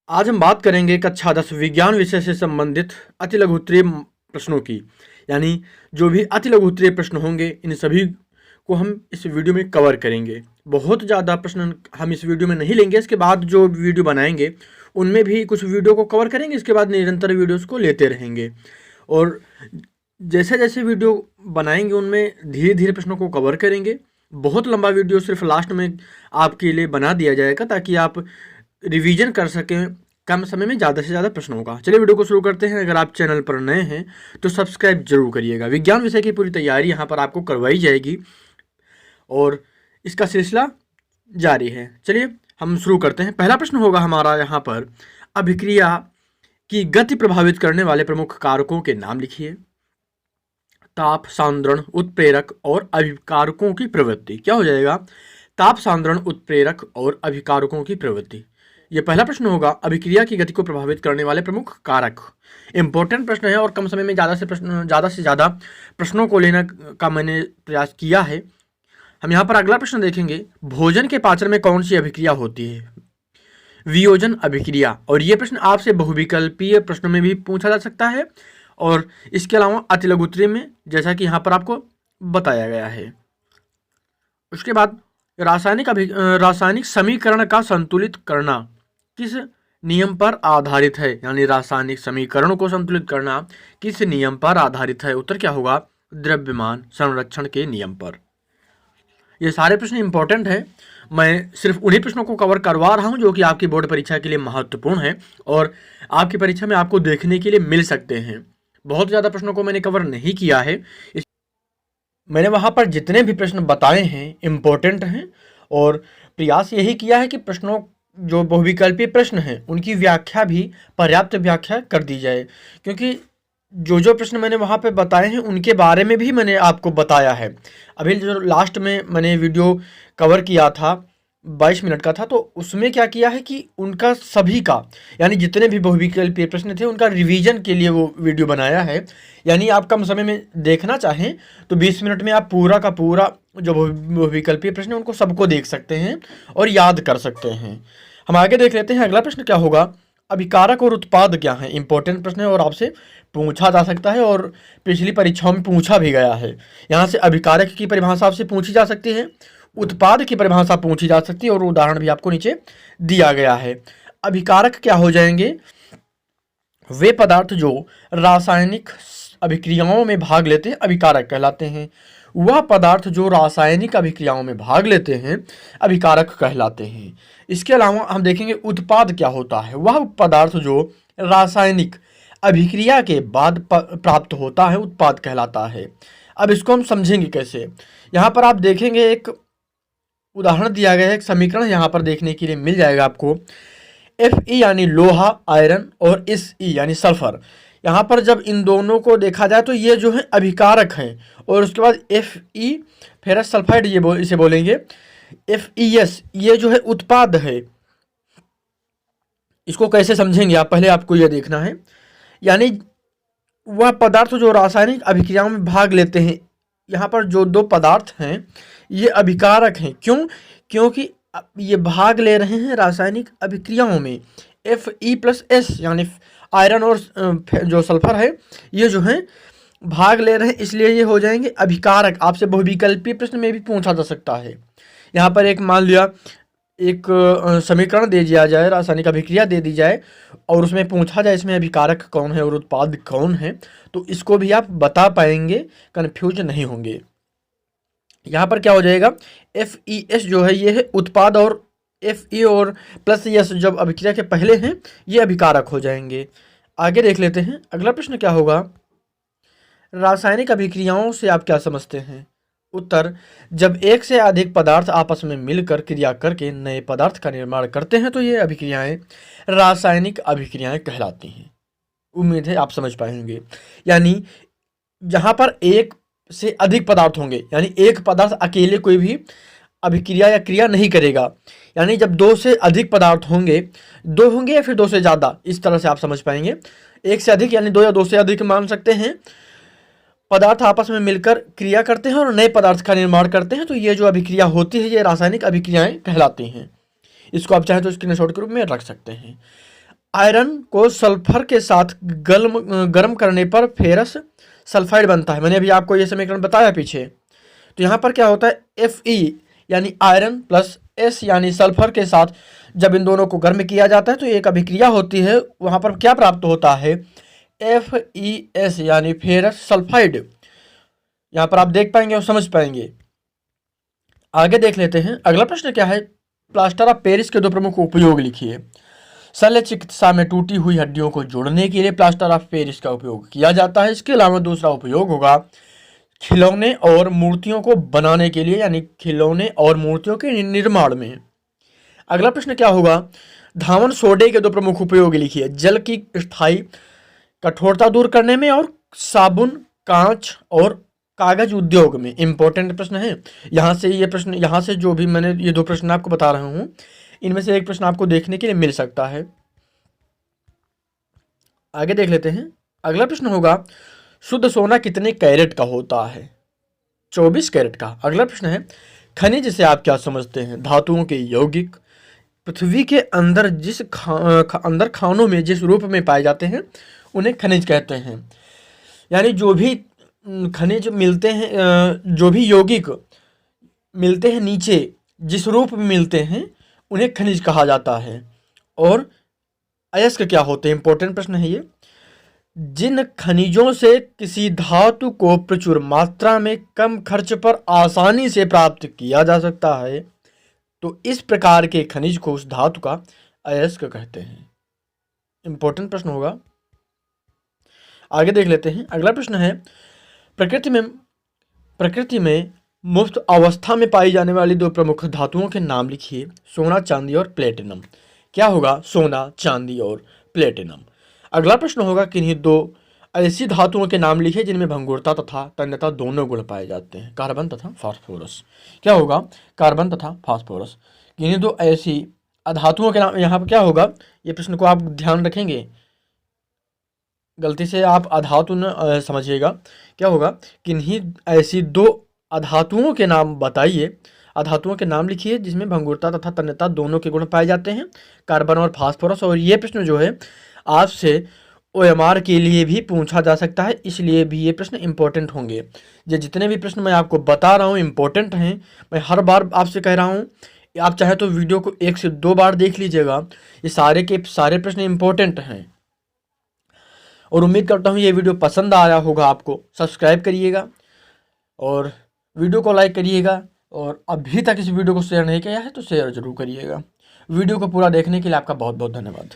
आज हम बात करेंगे कक्षा 10 विज्ञान विषय से संबंधित अति लघुत्तरीय प्रश्नों की। यानी जो भी अति लघुत्तरीय प्रश्न होंगे इन सभी को हम इस वीडियो में कवर करेंगे। बहुत ज़्यादा प्रश्न हम इस वीडियो में नहीं लेंगे, इसके बाद जो वीडियो बनाएंगे उनमें भी कुछ वीडियो को कवर करेंगे, इसके बाद निरंतर वीडियोस को लेते रहेंगे। और जैसे जैसे वीडियो बनाएंगे उनमें धीरे धीरे प्रश्नों को कवर करेंगे। बहुत लंबा वीडियो सिर्फ लास्ट में आपके लिए बना दिया जाएगा ताकि आप रिवीजन कर सकें कम समय में ज़्यादा से ज़्यादा प्रश्नों का। चलिए वीडियो को शुरू करते हैं। अगर आप चैनल पर नए हैं तो सब्सक्राइब जरूर करिएगा। विज्ञान विषय की पूरी तैयारी यहाँ पर आपको करवाई जाएगी और इसका सिलसिला जारी है। चलिए हम शुरू करते हैं। पहला प्रश्न होगा हमारा यहाँ पर, अभिक्रिया की गति प्रभावित करने वाले प्रमुख कारकों के नाम लिखिए। ताप, सांद्रण, उत्प्रेरक और अभिकारकों की प्रवृत्ति। क्या हो जाएगा? ताप, सांद्रण, उत्प्रेरक और अभिकारकों की प्रवृत्ति। यह पहला प्रश्न होगा। अभिक्रिया की गति को प्रभावित करने वाले प्रमुख कारक। इंपॉर्टेंट प्रश्न है और कम समय में ज़्यादा से ज़्यादा प्रश्नों को लेने का मैंने प्रयास किया है। हम यहाँ पर अगला प्रश्न देखेंगे। भोजन के पाचन में कौन सी अभिक्रिया होती है? वियोजन अभिक्रिया। और ये प्रश्न आपसे बहुविकल्पीय प्रश्नों में भी पूछा जा सकता है और इसके अलावा अति लघुत्तरीय में, जैसा कि यहाँ पर आपको बताया गया है। उसके बाद रासायनिक समीकरण का संतुलित करना किस नियम पर आधारित है? यानी रासायनिक समीकरणों को संतुलित करना किस नियम पर आधारित है? उत्तर क्या होगा? द्रव्यमान संरक्षण के नियम पर। ये सारे प्रश्न इंपॉर्टेंट है। मैं सिर्फ उन्हीं प्रश्नों को कवर करवा रहा हूं जो कि आपकी बोर्ड परीक्षा के लिए महत्वपूर्ण है और आपकी परीक्षा में आपको देखने के लिए मिल सकते हैं। बहुत ज़्यादा प्रश्नों को मैंने कवर नहीं किया है। मैंने वहाँ पर जितने भी प्रश्न बताए हैं इम्पोर्टेंट हैं और प्रयास यही किया है कि प्रश्नों जो बहुविकल्पीय प्रश्न हैं उनकी व्याख्या भी पर्याप्त व्याख्या कर दी जाए, क्योंकि जो जो प्रश्न मैंने वहाँ पे बताए हैं उनके बारे में भी मैंने आपको बताया है। अभी जो लास्ट में मैंने वीडियो कवर किया था 22 मिनट का था, तो उसमें क्या किया है कि उनका सभी का यानी जितने भी बहुविकल्पीय प्रश्न थे उनका रिवीजन के लिए वो वीडियो बनाया है। यानी आप कम समय में देखना चाहें तो 20 मिनट में आप पूरा का पूरा जो बहुविकल्पीय प्रश्न है उनको सबको देख सकते हैं और याद कर सकते हैं। हम आगे देख लेते हैं। अगला प्रश्न क्या होगा? अभिकारक और उत्पाद क्या है? इंपॉर्टेंट प्रश्न है और आपसे पूछा जा सकता है और पिछली परीक्षाओं में पूछा भी गया है। यहाँ से अभिकारक की परिभाषा आपसे पूछी जा सकती है, उत्पाद की परिभाषा पूछी जा सकती है और उदाहरण भी आपको नीचे दिया गया है। अभिकारक क्या हो जाएंगे? वे पदार्थ जो रासायनिक अभिक्रियाओं में भाग लेते हैं अभिकारक कहलाते हैं। वह पदार्थ जो रासायनिक अभिक्रियाओं में भाग लेते हैं अभिकारक कहलाते हैं। इसके अलावा हम देखेंगे उत्पाद क्या होता है। वह पदार्थ जो रासायनिक अभिक्रिया के बाद प्राप्त होता है उत्पाद कहलाता है। अब इसको हम समझेंगे कैसे। यहाँ पर आप देखेंगे एक उदाहरण दिया गया है, एक समीकरण यहाँ पर देखने के लिए मिल जाएगा आपको। Fe यानी लोहा आयरन और Se यानी सल्फर। यहाँ पर जब इन दोनों को देखा जाए तो ये जो है अभिकारक हैं और उसके बाद Fe फेरस सल्फाइड इसे बोलेंगे FeS, ये जो है उत्पाद है। इसको कैसे समझेंगे आप, पहले आपको यह देखना है। यानी वह पदार्थ जो रासायनिक अभिक्रियाओं में भाग लेते हैं, यहाँ पर जो दो पदार्थ हैं ये अभिकारक हैं। क्यों? क्योंकि ये भाग ले रहे हैं रासायनिक अभिक्रियाओं में। Fe+S यानी आयरन और जो सल्फर है ये जो है भाग ले रहे हैं, इसलिए ये हो जाएंगे अभिकारक। आपसे बहुविकल्पीय प्रश्न में भी पूछा जा सकता है। यहाँ पर एक मान लिया एक समीकरण दे दिया जाए, रासायनिक अभिक्रिया दे दी जाए और उसमें पूछा जाए इसमें अभिकारक कौन है और उत्पाद कौन है, तो इसको भी आप बता पाएंगे, कन्फ्यूज नहीं होंगे। यहाँ पर क्या हो जाएगा? FeS जो है ये है उत्पाद और Fe और +S जब अभिक्रिया के पहले हैं ये अभिकारक हो जाएंगे। आगे देख लेते हैं। अगला प्रश्न क्या होगा? रासायनिक अभिक्रियाओं से आप क्या समझते हैं? उत्तर, जब एक से अधिक पदार्थ आपस में मिलकर क्रिया करके नए पदार्थ का निर्माण करते हैं तो ये अभिक्रियाएं रासायनिक अभिक्रियाएं कहलाती हैं। उम्मीद है आप समझ पाएंगे। यानी जहाँ पर एक से अधिक पदार्थ होंगे, यानी एक पदार्थ अकेले कोई भी अभिक्रिया या क्रिया नहीं करेगा। यानी जब दो से अधिक पदार्थ होंगे, दो होंगे या फिर दो से ज़्यादा, इस तरह से आप समझ पाएंगे। एक से अधिक यानी दो या दो से अधिक मान सकते हैं पदार्थ आपस में मिलकर क्रिया करते हैं और नए पदार्थ का निर्माण करते हैं, तो ये जो अभिक्रिया होती है ये रासायनिक अभिक्रियाएं कहलाती हैं। इसको आप चाहें तो स्क्रीनशॉट के रूप में रख सकते हैं। आयरन को सल्फर के साथ गर्म करने पर फेरस सल्फाइड बनता है। मैंने अभी आपको ये समीकरण बताया पीछे। तो यहाँ पर क्या होता है, Fe यानी आयरन प्लस S यानी सल्फर के साथ जब इन दोनों को गर्म किया जाता है तो एक अभिक्रिया होती है, वहाँ पर क्या प्राप्त होता है, FeS यानी फेरस सल्फाइड। यहाँ पर आप देख पाएंगे और समझ पाएंगे। आगे देख लेते हैं। अगला प्रश्न क्या है, प्लास्टर ऑफ पेरिस के दो प्रमुख उपयोग लिखिए। शल्य चिकित्सा में टूटी हुई हड्डियों को जोड़ने के लिए प्लास्टर ऑफ पेरिस का उपयोग किया जाता है। इसके अलावा दूसरा उपयोग होगा खिलौने और मूर्तियों को बनाने के लिए, यानी खिलौने और मूर्तियों के निर्माण में। अगला प्रश्न क्या होगा, धावन सोडे के दो प्रमुख उपयोग लिखिए। जल की स्थायी कठोरता दूर करने में और साबुन, कांच और कागज उद्योग में। इंपॉर्टेंट प्रश्न है। यहाँ से ये प्रश्न, यहाँ से जो भी मैंने ये दो प्रश्न आपको बता रहा हूँ, इनमें से एक प्रश्न आपको देखने के लिए मिल सकता है। आगे देख लेते हैं। अगला प्रश्न होगा, शुद्ध सोना कितने कैरेट का होता है? 24 कैरेट का। अगला प्रश्न है, खनिज से आप क्या समझते हैं? धातुओं के यौगिक पृथ्वी के अंदर अंदर खानों में जिस रूप में पाए जाते हैं उन्हें खनिज कहते हैं। यानी जो भी खनिज मिलते हैं, जो भी यौगिक मिलते हैं नीचे जिस रूप में मिलते हैं उन्हें खनिज कहा जाता है। और अयस्क क्या होते हैं? इंपॉर्टेंट प्रश्न है ये। जिन खनिजों से किसी धातु को प्रचुर मात्रा में कम खर्च पर आसानी से प्राप्त किया जा सकता है, तो इस प्रकार के खनिज को उस धातु का अयस्क कहते हैं। इंपॉर्टेंट प्रश्न होगा। आगे देख लेते हैं। अगला प्रश्न है, प्रकृति में मुफ्त अवस्था में पाई जाने वाली दो प्रमुख धातुओं के नाम लिखिए। सोना, चांदी और प्लेटिनम। क्या होगा? सोना, चांदी और प्लेटिनम। अगला प्रश्न होगा, किन्हीं दो ऐसी धातुओं के नाम लिखिए जिनमें भंगुरता तथा तन्यता दोनों गुण पाए जाते हैं। कार्बन तथा फास्फोरस। क्या होगा? कार्बन तथा फास्फोरस। किन्हीं दो ऐसी अधातुओं के नाम। यहाँ पर क्या होगा, ये प्रश्न को आप ध्यान रखेंगे, गलती से आप अधातु न समझिएगा। क्या होगा, किन्हीं ऐसी दो अधातुओं के नाम बताइए। अधातुओं के नाम लिखिए जिसमें भंगुरता तथा तन्यता दोनों के गुण पाए जाते हैं। कार्बन और फास्फोरस। और ये प्रश्न जो है आपसे OMR के लिए भी पूछा जा सकता है, इसलिए भी ये प्रश्न इंपॉर्टेंट होंगे। ये जितने भी प्रश्न मैं आपको बता रहा हूँ इंपॉर्टेंट हैं। मैं हर बार आपसे कह रहा हूँ, आप चाहे तो वीडियो को 1 से 2 बार देख लीजिएगा। ये सारे के सारे प्रश्न इंपॉर्टेंट हैं। और उम्मीद करता हूँ ये वीडियो पसंद आया होगा आपको। सब्सक्राइब करिएगा और वीडियो को लाइक करिएगा। और अभी तक इस वीडियो को शेयर नहीं किया है तो शेयर जरूर करिएगा। वीडियो को पूरा देखने के लिए आपका बहुत बहुत धन्यवाद।